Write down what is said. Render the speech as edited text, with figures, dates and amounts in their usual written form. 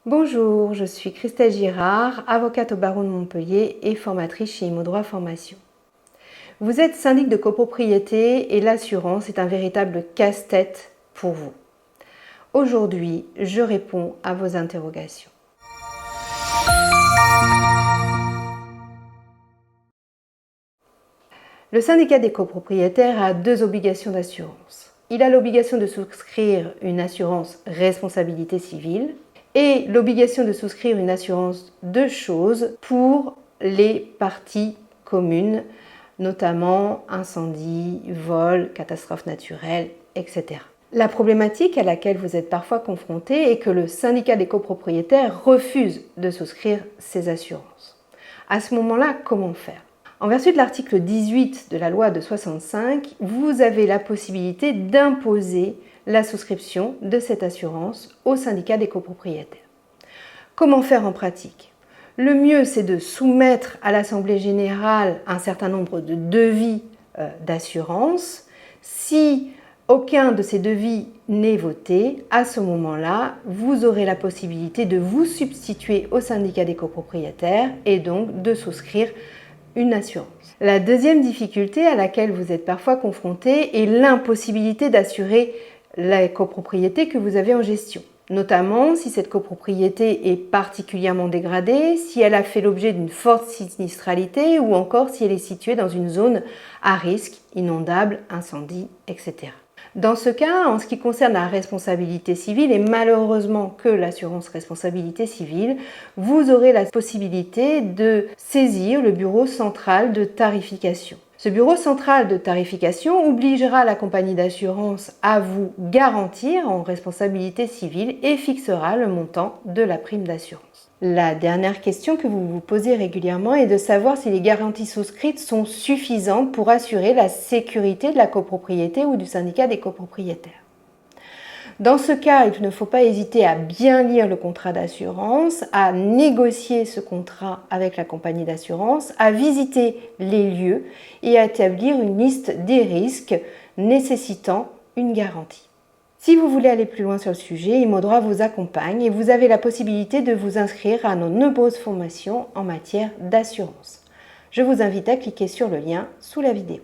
Bonjour, je suis Christelle Girard, avocate au barreau de Montpellier et formatrice chez Immodroit Formation. Vous êtes syndic de copropriété et l'assurance est un véritable casse-tête pour vous. Aujourd'hui, je réponds à vos interrogations. Le syndicat des copropriétaires a deux obligations d'assurance. Il a l'obligation de souscrire une assurance responsabilité civile et l'obligation de souscrire une assurance de choses pour les parties communes, notamment incendie, vol, catastrophes naturelles, etc. La problématique à laquelle vous êtes parfois confronté est que le syndicat des copropriétaires refuse de souscrire ces assurances. À ce moment-là, comment faire ? En vertu de l'article 18 de la loi de 65, vous avez la possibilité d'imposer la souscription de cette assurance au syndicat des copropriétaires. Comment faire en pratique ? Le mieux, c'est de soumettre à l'Assemblée générale un certain nombre de devis d'assurance. Si aucun de ces devis n'est voté, à ce moment-là, vous aurez la possibilité de vous substituer au syndicat des copropriétaires et donc de souscrire une assurance. La deuxième difficulté à laquelle vous êtes parfois confronté est l'impossibilité d'assurer la copropriété que vous avez en gestion, notamment si cette copropriété est particulièrement dégradée, si elle a fait l'objet d'une forte sinistralité ou encore si elle est située dans une zone à risque, inondable, incendie, etc. Dans ce cas, en ce qui concerne la responsabilité civile et malheureusement que l'assurance responsabilité civile, vous aurez la possibilité de saisir le bureau central de tarification. Ce bureau central de tarification obligera la compagnie d'assurance à vous garantir en responsabilité civile et fixera le montant de la prime d'assurance. La dernière question que vous vous posez régulièrement est de savoir si les garanties souscrites sont suffisantes pour assurer la sécurité de la copropriété ou du syndicat des copropriétaires. Dans ce cas, il ne faut pas hésiter à bien lire le contrat d'assurance, à négocier ce contrat avec la compagnie d'assurance, à visiter les lieux et à établir une liste des risques nécessitant une garantie. Si vous voulez aller plus loin sur le sujet, Immodroit vous accompagne et vous avez la possibilité de vous inscrire à nos nombreuses formations en matière d'assurance. Je vous invite à cliquer sur le lien sous la vidéo.